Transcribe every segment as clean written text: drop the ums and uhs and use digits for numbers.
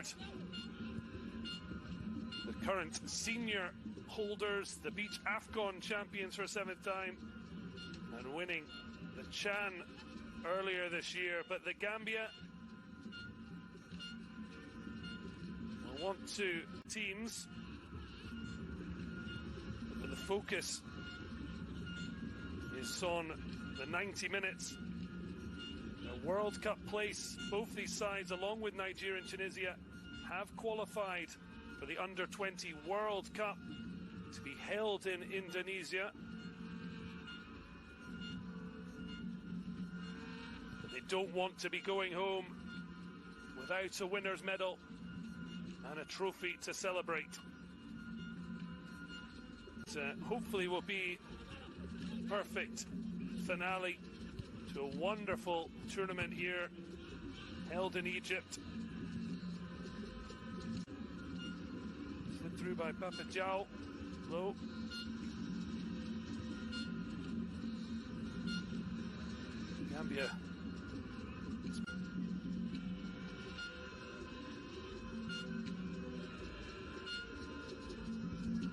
encountered the current senior holders, the beach AFCON champions for a 7th time, and winning the Chan earlier this year. But the Gambia will want two teams, but the focus is on the 90 minutes. A World Cup place. Both these sides, along with Nigeria and Tunisia, have qualified for the Under-20 World Cup to be held in Indonesia. But they don't want to be going home without a winner's medal and a trophy to celebrate. It hopefully will be a perfect finale to a wonderful tournament here, held in Egypt. Slid through by Papa Diao. Low. Gambia.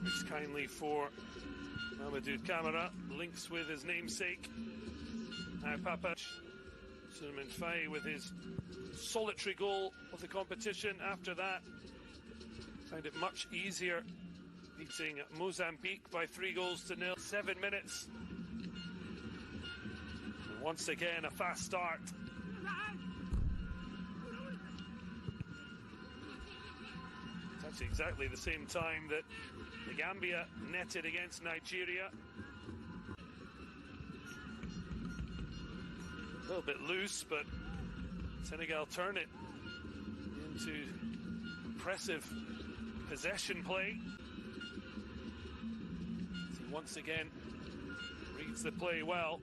Thanks kindly for Mamadou Camara. Links with his namesake. Now Papa Suleiman Faye with his solitary goal of the competition. After that, found it much easier, beating Mozambique by 3-0. 7 minutes. And once again, a fast start. It's actually exactly the same time that the Gambia netted against Nigeria. A little bit loose, but Senegal turn it into impressive possession play. He once again reads the play well.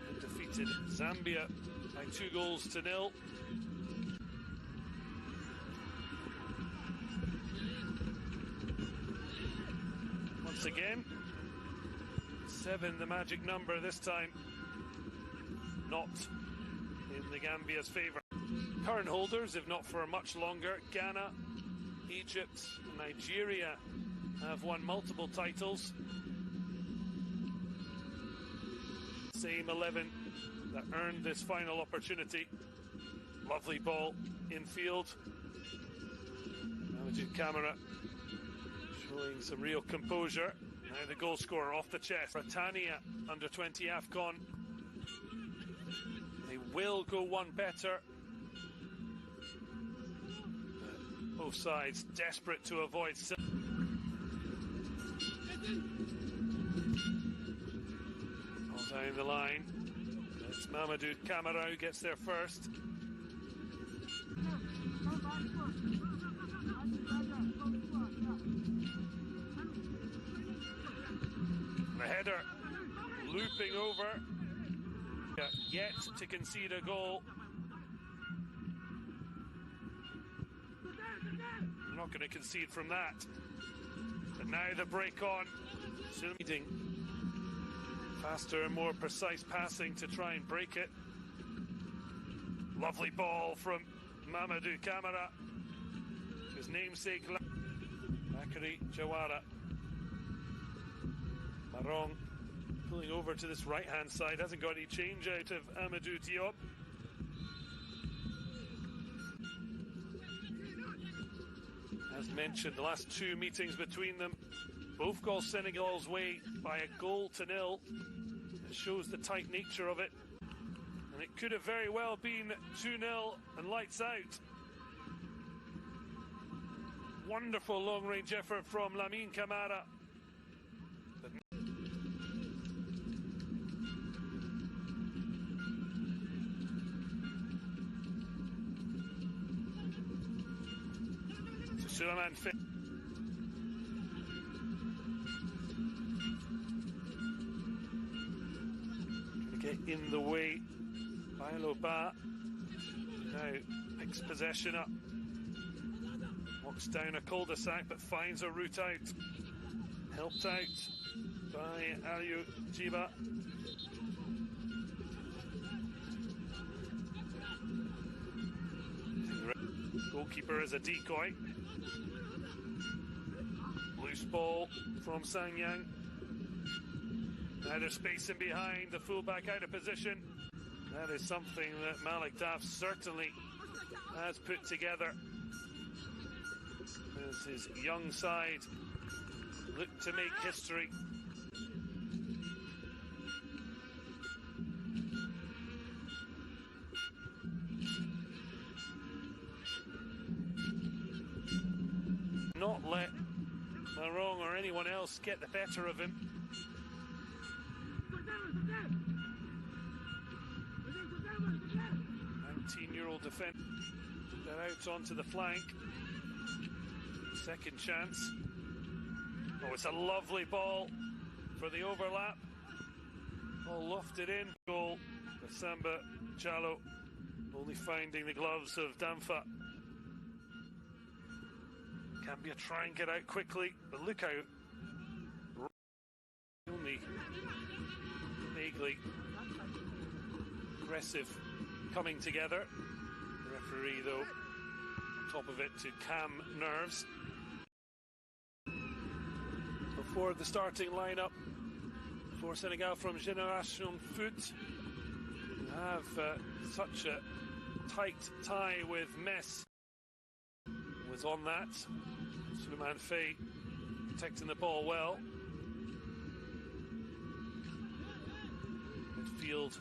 And defeated Zambia by 2-0. Once again, 7, the magic number, this time not in the Gambia's favour. Current holders, if not for much longer, Ghana, Egypt, Nigeria have won multiple titles. Same 11 that earned this final opportunity. Lovely ball infield. Mamadou Camara showing some real composure. Now the goal scorer off the chest. Britannia Under-20 AFCON. They will go one better. Both sides desperate to avoid. All down the line. It's Mamadou Camara who gets there first. The header looping over. Yet to concede a goal. They're not going to concede from that. But now the break on. Leading. Faster and more precise passing to try and break it. Lovely ball from Mamadou Camara. His namesake, Bakary Jawara. Marong pulling over to this right-hand side. Hasn't got any change out of Amadou Diop. As mentioned, the last 2 meetings between them, both go Senegal's way by 1-0. It shows the tight nature of it. And it could have very well been 2-0 and lights out. Wonderful long-range effort from Lamine Camara. Suleiman Faye. Trying to get in the way by Loba. Now picks possession up. Walks down a cul-de-sac but finds a route out. Helped out by Aliou Djiba. Goalkeeper as a decoy. Loose ball from Sanyang. Now there's space in behind, the fullback out of position. That is something that Malik Daf certainly has put together as his young side look to make history. Not let Marong or anyone else get the better of him. 19-year-old defender. That out onto the flank. Second chance. Oh, it's a lovely ball for the overlap. All lofted in. Goal for Samba Chalo. Only finding the gloves of Damfa. Gambia try and get out quickly, but look out. Only vaguely aggressive coming together. The referee, though, on top of it to calm nerves. Before the starting lineup for Senegal from Génération Foot, who have such a tight tie with Metz, was on that. Suleiman Faye protecting the ball well. Midfield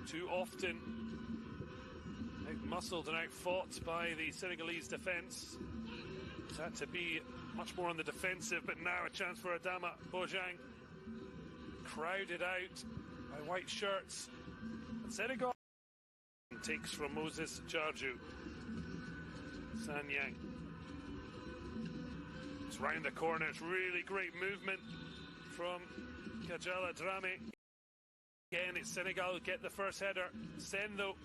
too often out-muscled and out-fought by the Senegalese defence. It's had to be much more on the defensive, but now a chance for Adama Bojang. Crowded out by white shirts. And Senegal takes from Moses Jarju. Sanyang. It's round the corner. It's really great movement from Kajala Drame. Again, it's Senegal who get the first header. Sendo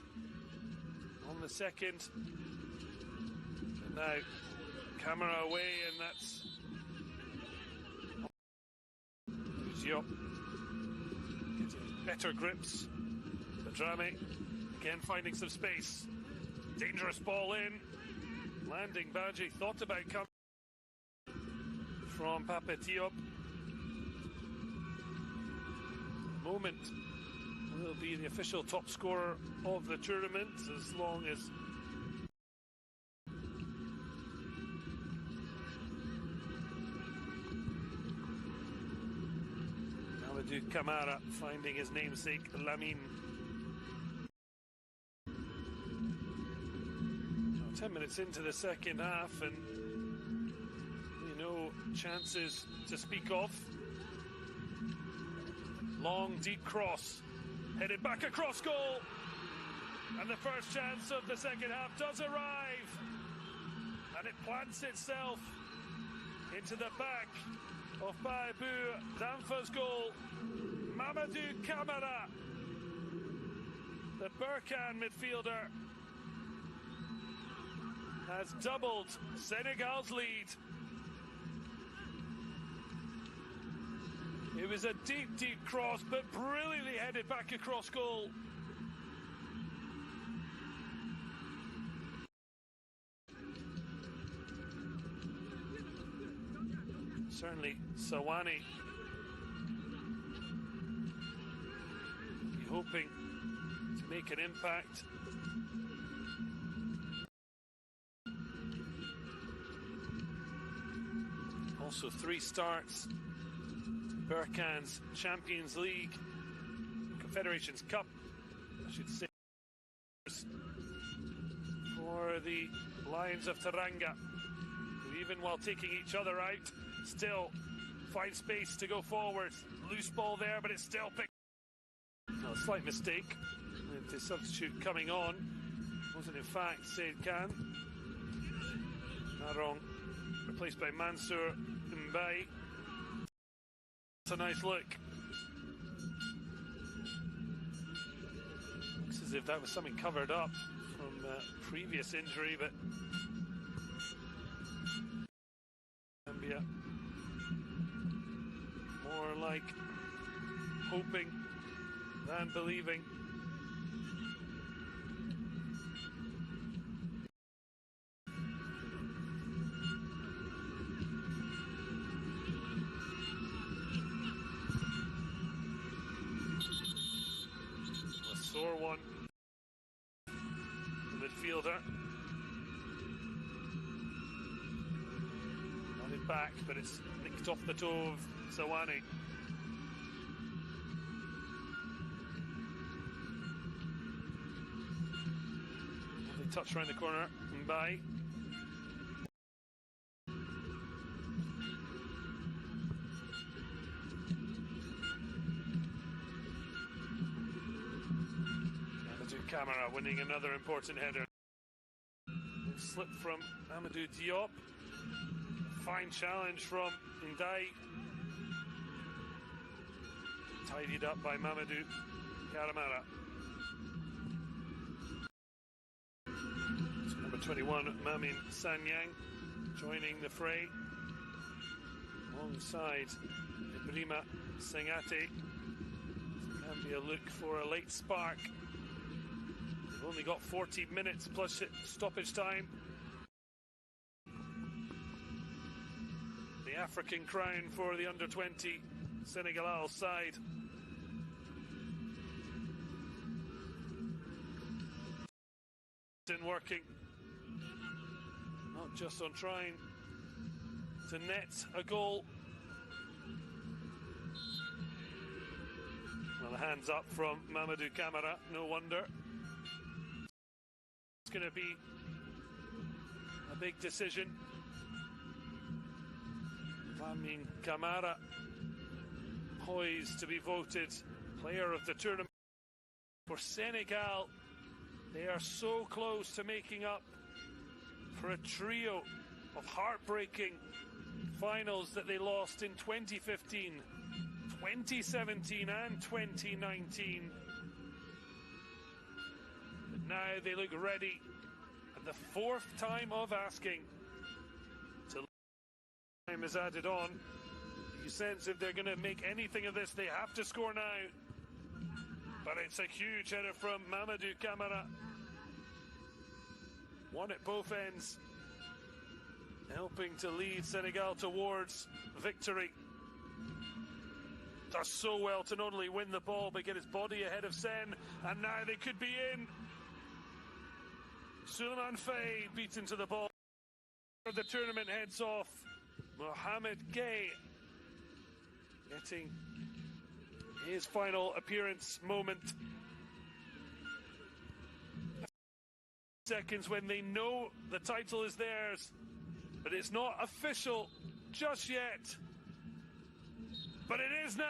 on the second. And now Camara away, and that's Uzio getting better grips. Drame again finding some space. Dangerous ball in. Landing Badji thought about coming from Pape Diop. Moment will be the official top scorer of the tournament, as long as Amadou Camara finding his namesake Lamine. 10 minutes into the second half, and no chances to speak of. Long, deep cross, headed back across goal, and the first chance of the second half does arrive, and it plants itself into the back of Baebou Damfa's goal. Mamadou Camara, the Burkhan midfielder, has doubled Senegal's lead. It was a deep, deep cross, but brilliantly headed back across goal. Certainly, Sawani hoping to make an impact. Also 3 starts, Burkhan's Champions League, Confederations Cup, I should say, for the Lions of Teranga, who even while taking each other out, still find space to go forward. Loose ball there, but it's still picked. No, slight mistake with the substitute coming on. Wasn't in fact Said Khan. Marong replaced by Mansour Mbaye. It's a nice look. Looks as if that was something covered up from previous injury, but Gambia more like hoping than believing. on. The midfielder. Not it back, but it's nicked off the toe of Sawani. Lovely touch around the corner. Mbai. Camara winning another important header. Slip from Amadou Diop. Fine challenge from Ndai. Tidied up by Mamadou Camara. So number 21, Mamin Sanyang, joining the fray. Alongside Ibrima Sengate. Can be a look for a late spark. Only got 40 minutes plus stoppage time. The African crown for the under-20 Senegal side. In working, not just on trying to net a goal. Well, the hands up from Mamadou Camara, no wonder. It's going to be a big decision. Lamin Camara poised to be voted player of the tournament. For Senegal, they are so close to making up for a trio of heartbreaking finals that they lost in 2015, 2017 and 2019. Now they look ready, and the fourth time of asking. Till time is added on, you sense if they're going to make anything of this, they have to score now. But it's a huge header from Mamadou Camara. One at both ends, helping to lead Senegal towards victory. Does so well to not only win the ball, but get his body ahead of Sen, and now they could be in. Souleymane Faye beaten to the ball. The tournament heads off. Mohamed Gay getting his final appearance moment. Seconds when they know the title is theirs, but it's not official just yet. But it is now.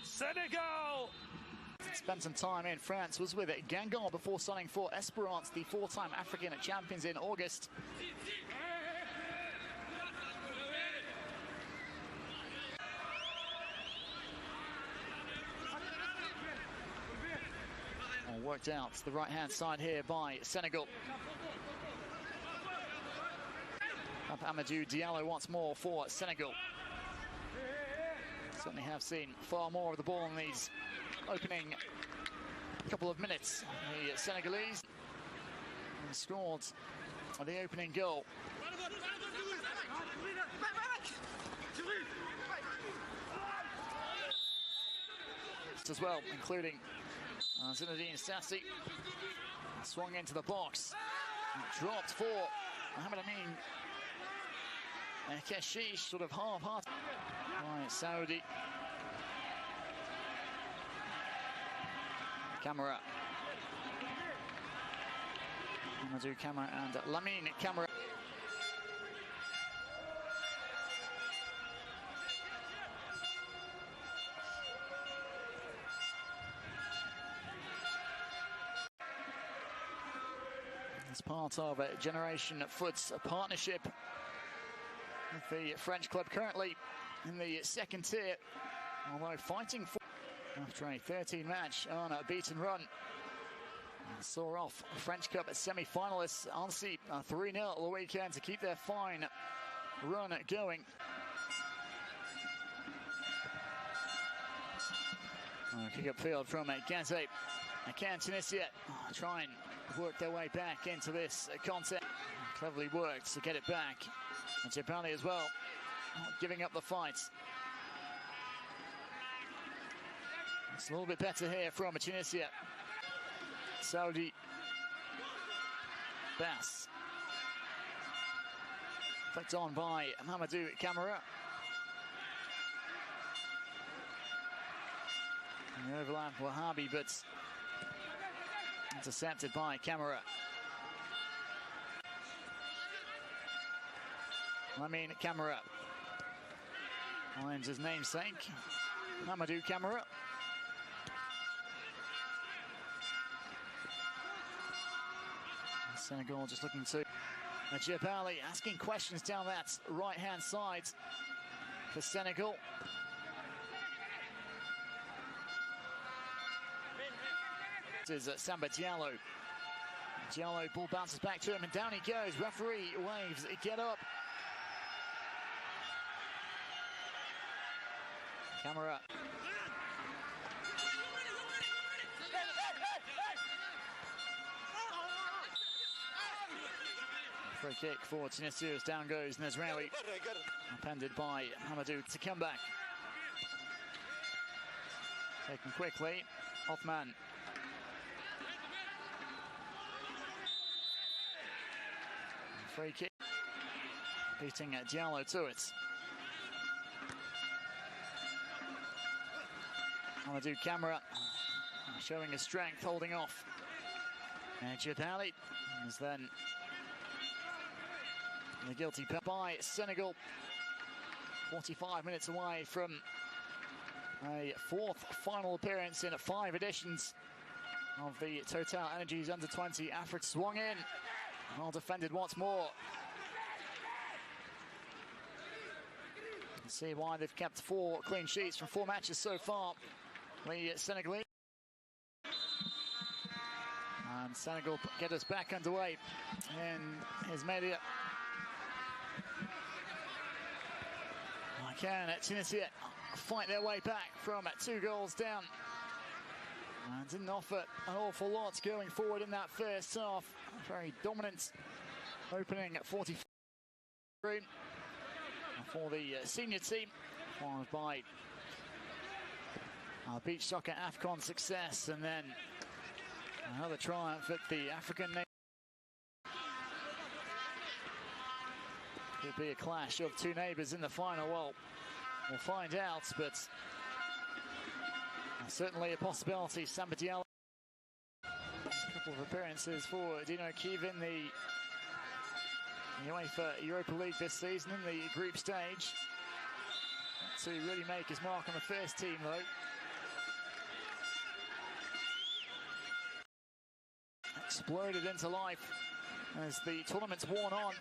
Senegal. Spent some time in France, was with Guingamp before signing for Esperance, the four-time African champions in August. Worked out the right-hand side here by Senegal. Up Amadou Diallo once more for Senegal. Certainly have seen far more of the ball in these opening couple of minutes. The Senegalese scored the opening goal. As well, including Zinedine Sassi. Swung into the box. Dropped for Mohamed Amin Keshish, sort of half-hearted. Right, Saudi. Camara. Amadou Camara and Lamin Camara. It's part of a Generation Foot's partnership with the French club, currently in the second tier, although fighting for after a 13-match unbeaten run. Saw off French Cup semi-finalists Annecy 3-0 the weekend to keep their fine run going. Kick upfield from Gazet. Can Tunisia try and work their way back into this contest? Cleverly worked to get it back. And Jabali as well, not giving up the fight. It's a little bit better here from Tunisia. Saudi. Bass. Flicked on by Mamadou Camara. And the overlap Wahhabi, but intercepted by Camara. Camara finds his namesake, Mamadou Camara. Senegal just looking to Jebali, asking questions down that right-hand side for Senegal. This is Samba Diallo. Diallo, ball bounces back to him, and down he goes. Referee waves, get up. Camara. Free kick for Tunisia as down goes Nezraoui. Appended by Mamadou to come back. Taken quickly, Othman. Free kick. Beating Diallo to it. Mamadou Camara showing his strength, holding off. And Jebali is then the guilty penalty by Senegal. 45 minutes away from a fourth final appearance in 5 editions of the Total Energies Under-20 Africa. Swung in, well defended once more. Let's see why they've kept 4 clean sheets from 4 matches so far. The Senegalese. And Senegal get us back underway in his media. Can Tunisia fight their way back from 2 goals down? And didn't offer an awful lot going forward in that first half. Very dominant opening at 43 for the senior team, followed by beach soccer AFCON success, and then another triumph at the African nation. Could be a clash of 2 neighbours in the final. Well, we'll find out, but certainly a possibility. Samba Diallo. A couple of appearances for Dino Kiev in the UEFA Europa League this season in the group stage. To really make his mark on the first team, though. Exploded into life as the tournament's worn on.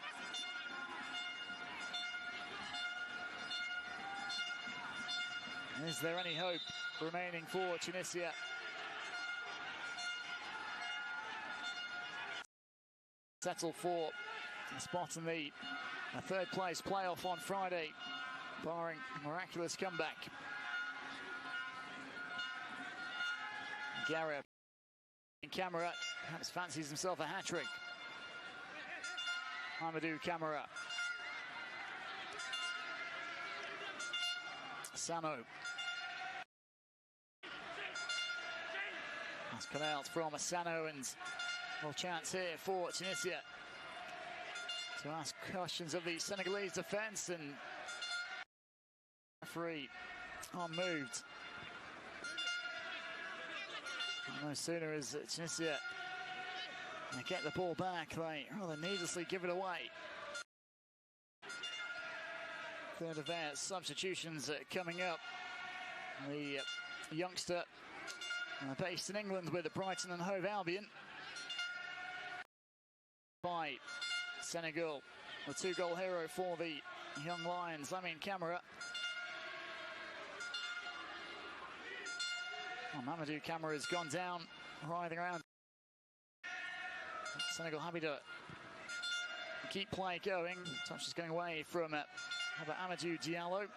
Is there any hope remaining for Tunisia? Settle for a spot in the 3rd place playoff on Friday, barring a miraculous comeback. Camara perhaps fancies himself a hat-trick. Mamadou Camara. Sano. That's cut out from Sano, and no chance here for Tunisia to ask questions of the Senegalese defence, and referee unmoved. No sooner as Tunisia get the ball back, they rather needlessly give it away. Third of their substitutions coming up. The youngster based in England with Brighton and Hove Albion. By Senegal, the 2-goal hero for the young Lions, Camara. Mamadou Camara has gone down, writhing around. Senegal happy to keep play going. Touch is going away from Amadou Diallo.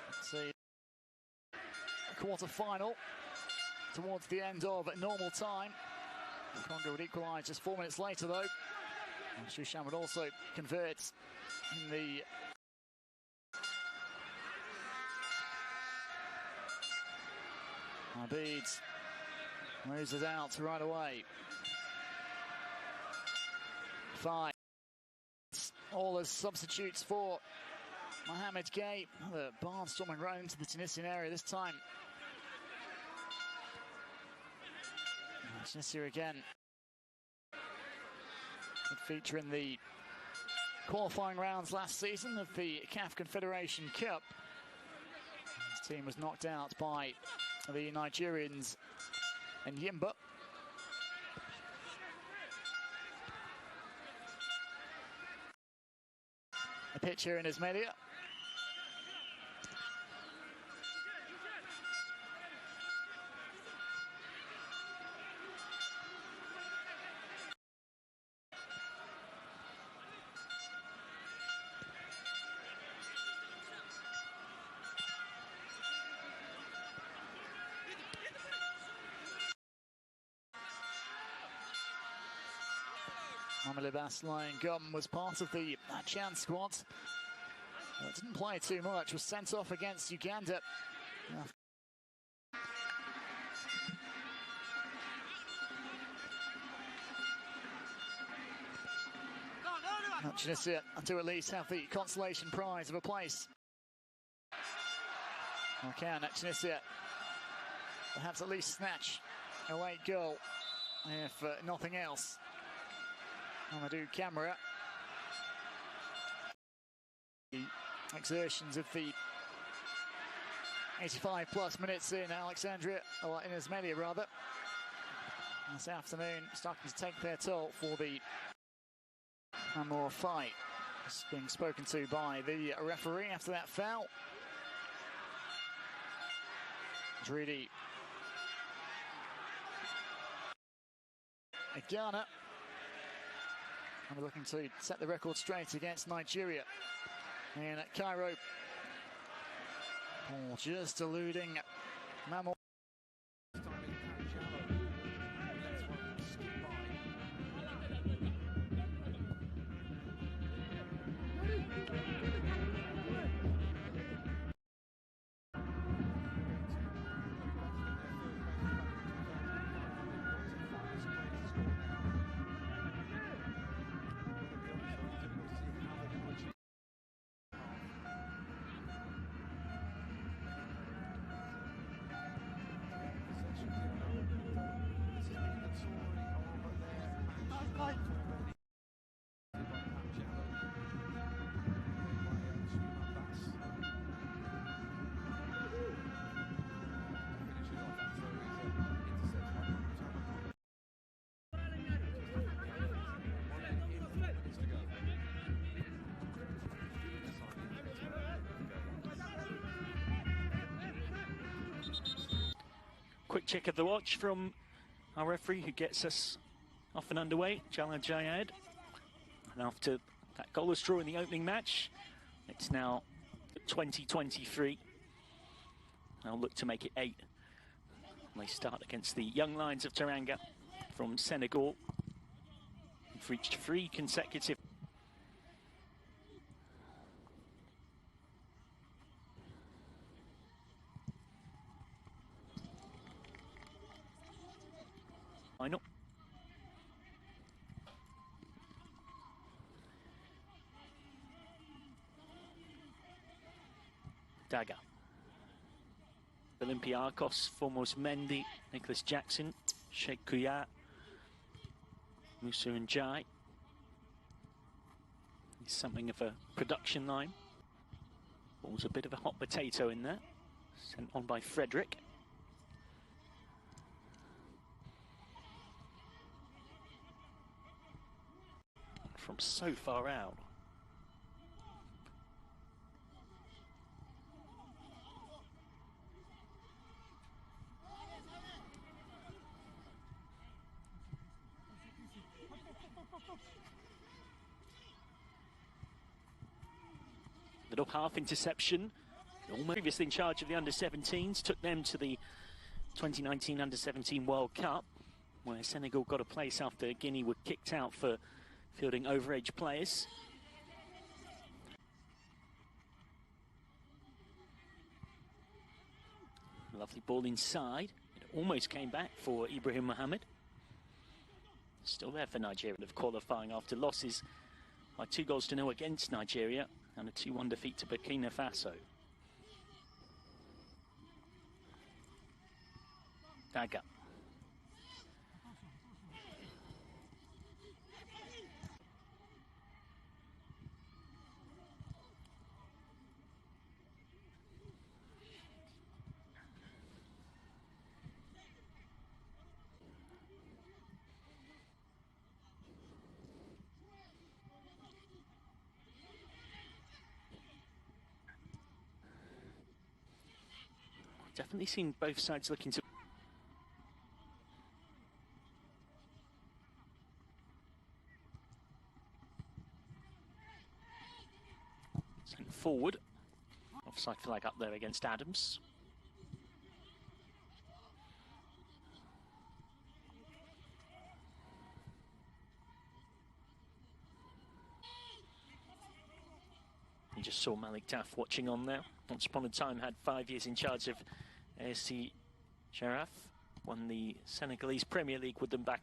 Let's see. Quarter-final towards the end of normal time. Congo would equalise just 4 minutes later, though. And Shushan would also convert in the Abid Moves it out right away. 5. All as substitutes for Mohamed Gay. The barnstorming run into the Tunisian area this time. Tunisia again. Good feature in the qualifying rounds last season of the CAF Confederation Cup. His team was knocked out by the Nigerians in Yimba. The pitch here in Ismailia. Libas Lion Gum was part of the Chan squad. Didn't play too much, was sent off against Uganda. Tunisia to at least have the consolation prize of a place. Or can Tunisia perhaps at least snatch a late goal, if nothing else. Amadou Camara. The exertions of the 85+ minutes in Alexandria, or in Ismailia rather, this afternoon, starting to take their toll for the Amor fight. It's being spoken to by the referee after that foul. Dridi. Ghana. And we're looking to set the record straight against Nigeria in Cairo. Oh, just eluding Mamor. Quick check of the watch from our referee who gets us off and underway, Jalal Jayad. And after that goalless draw in the opening match, it's now 20-23. They'll look to make it 8. And they start against the young Lions of Teranga from Senegal. They've reached 3 consecutive. Final. Daga. Olympiacos, Formos Mendy, Nicholas Jackson, Sheikh Kuyat, Musa Njai. He's something of a production line. Ball's a bit of a hot potato in there. Sent on by Frederick. From so far out. Little half interception. Almost previously in charge of the under-17s, took them to the 2019 under-17 World Cup, where Senegal got a place after Guinea were kicked out for fielding overage players. Lovely ball inside. almost came back for Ibrahim Mohammed. Still there for Nigeria of qualifying after losses by 2-0 against Nigeria and a 2-1 defeat to Burkina Faso. Daga. Definitely seen both sides looking to... Sent forward. Offside flag up there against Adams. You just saw Malik Taff watching on there. Once upon a time had 5 years in charge of ASC Sharaf, won the Senegalese Premier League with them back.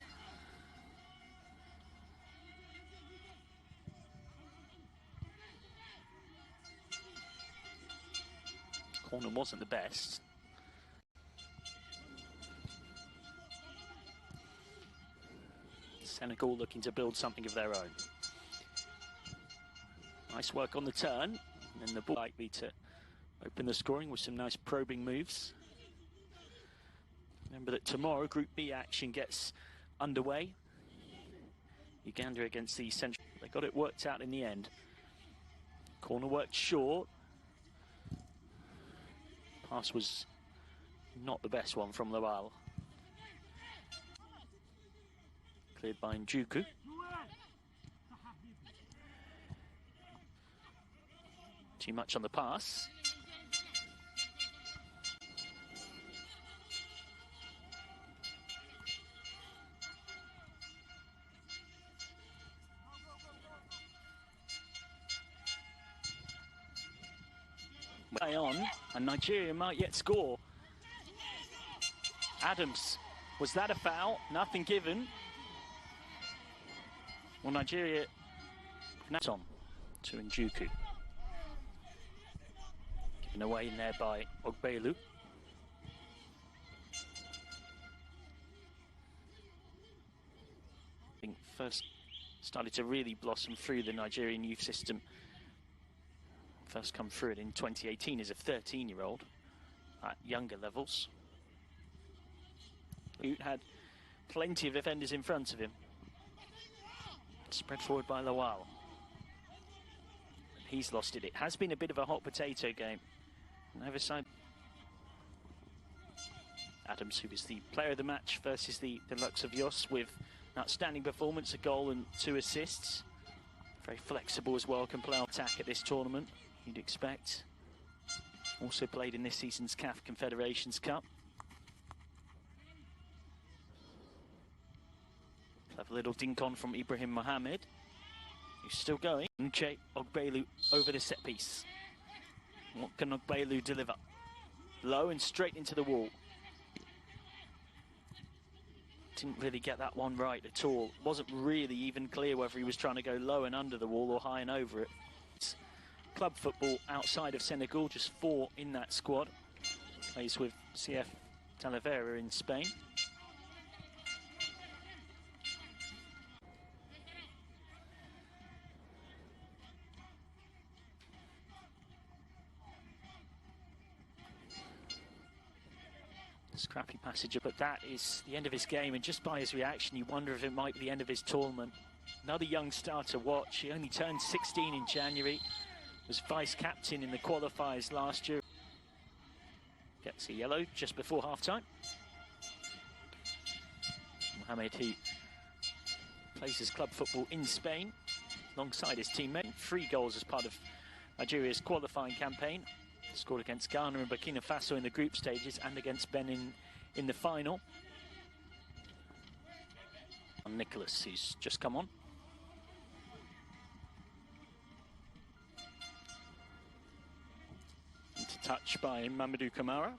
Corner wasn't the best. Senegal looking to build something of their own. Nice work on the turn, and then the ball likely to open the scoring with some nice probing moves. Remember that tomorrow Group B action gets underway. Uganda against the Central. They got it worked out in the end. Corner worked short. Pass was not the best one from Lawal. Cleared by Njuku. Too much on the pass. On, and Nigeria might yet score. Adams, was that a foul? Nothing given. Well, Nigeria now on to Njuku. Given away in there by Ogbelu. I think first started to really blossom through the Nigerian youth system. First come through it in 2018 as a 13-year-old at younger levels. Who had plenty of defenders in front of him. Spread forward by Lawal. He's lost it. It has been a bit of a hot potato game. Neither side. Adams, who was the player of the match versus the Deluxe of Yos, with an outstanding performance, a goal and 2 assists. Very flexible as well, can play on attack at this tournament, you'd expect. Also played in this season's CAF Confederations Cup. Clever little dink-on from Ibrahim Mohammed, who's still going. Nche Ogbelu over the set piece. What can Ogbelu deliver? Low and straight into the wall. Didn't really get that one right at all. Wasn't really even clear whether he was trying to go low and under the wall or high and over it. It's club football outside of Senegal, just 4 in that squad. Plays with CF Talavera in Spain. Scrappy passage, but that is the end of his game, and just by his reaction you wonder if it might be the end of his tournament. Another young star to watch. He only turned 16 in January, was vice-captain in the qualifiers last year. Gets a yellow just before half-time. Mohamed, who plays his club football in Spain alongside his teammate. 3 goals as part of Nigeria's qualifying campaign. Scored against Ghana and Burkina Faso in the group stages and against Benin in the final. Nicholas, who's just come on. Into touch by Mamadou Camara.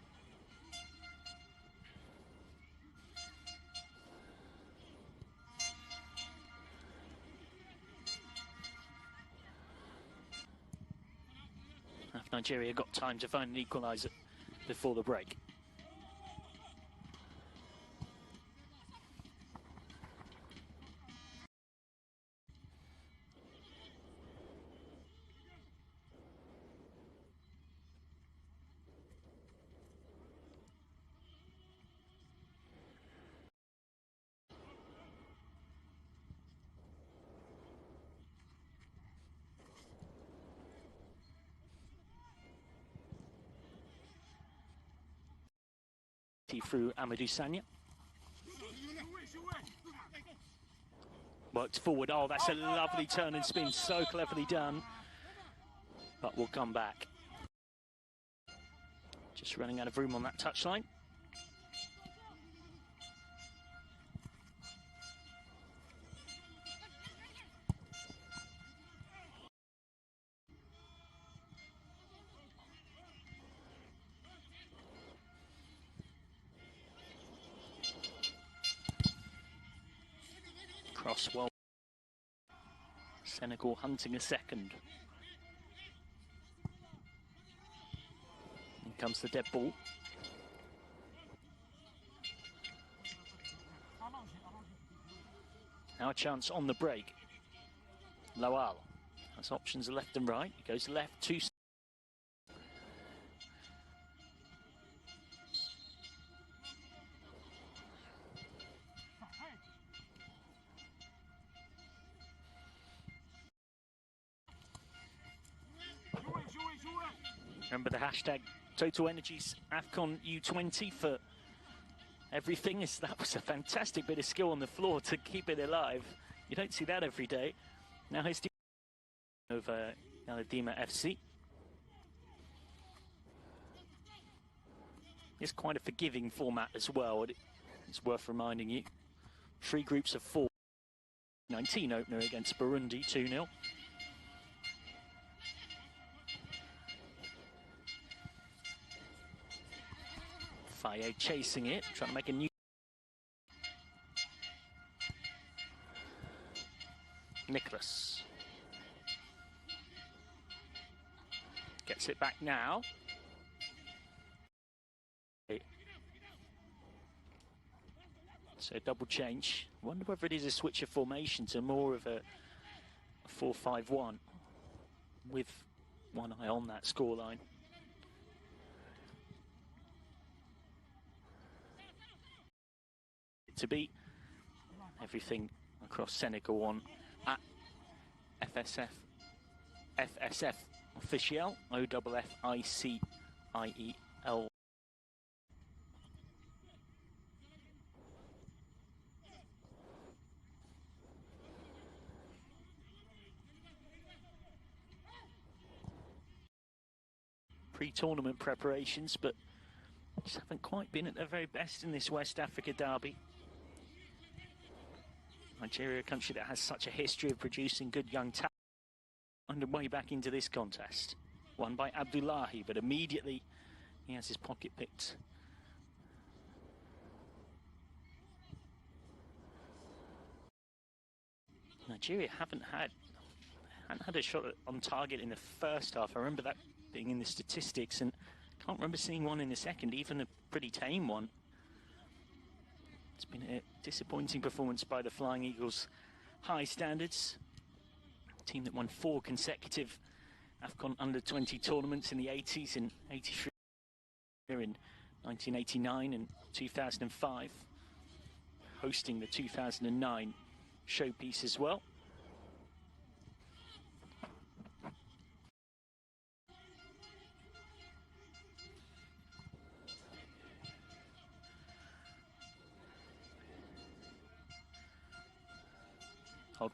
Nigeria got time to find an equaliser before the break. Through Amadou Sagna. Worked forward. Oh, that's a lovely turn and spin. So cleverly done. But we'll come back. Just running out of room on that touchline. Crosswell. Senegal hunting a second. In comes the dead ball. Now a chance on the break. Lawal has options left and right. He goes left, two. Remember the hashtag Total Energies AFCON U20 for everything. That was a fantastic bit of skill on the floor to keep it alive. You don't see that every day. Now he's over Galadima FC. It's quite a forgiving format as well. It's worth reminding you. 3 groups of 4. 19 opener against Burundi, 2-0. Faye chasing it, trying to make a new. Nicholas gets it back now. So double change. Wonder whether it is a switch of formation to more of a 4-5-1 with one eye on that scoreline. To beat everything across Senegal on at FSF officiel OFFICIEL. Pre-tournament preparations, but just haven't quite been at their very best in this West Africa derby. Nigeria, a country that has such a history of producing good young talent, underway back into this contest. Won by Abdullahi, but immediately he has his pocket picked. Nigeria haven't had a shot on target in the first half. I remember that being in the statistics, and can't remember seeing one in the second, even a pretty tame one. It's been a disappointing performance by the Flying Eagles. High standards. A team that won 4 consecutive AFCON under-20 tournaments in the 80s, in 83, in 1989 and 2005. Hosting the 2009 showpiece as well.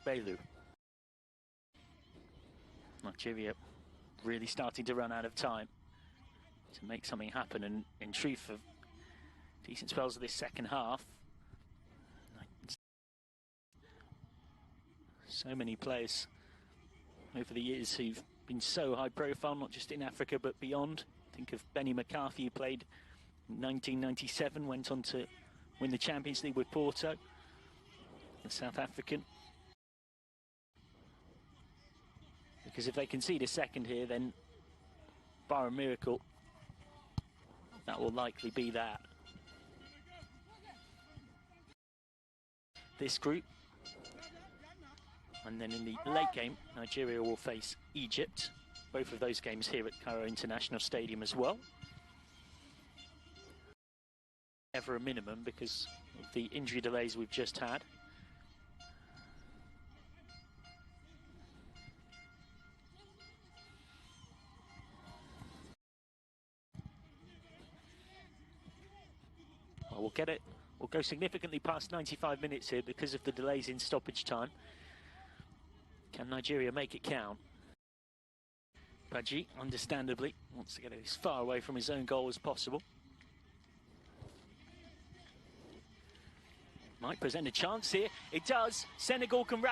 Belu. Nigeria really starting to run out of time to make something happen, and in truth of decent spells of this second half. So many players over the years who've been so high profile, not just in Africa but beyond. Think of Benny McCarthy, who played in 1997, went on to win the Champions League with Porto, the South African. Because if they concede a second here, then bar a miracle, that will likely be that. This group. And then in the late game, Nigeria will face Egypt. Both of those games here at Cairo International Stadium as well. Ever a minimum because of the injury delays we've just had. Well, we'll get it. We'll go significantly past 95 minutes here because of the delays in stoppage time. Can Nigeria make it count? Baji, understandably, wants to get it as far away from his own goal as possible. Might present a chance here. It does. Senegal can wrap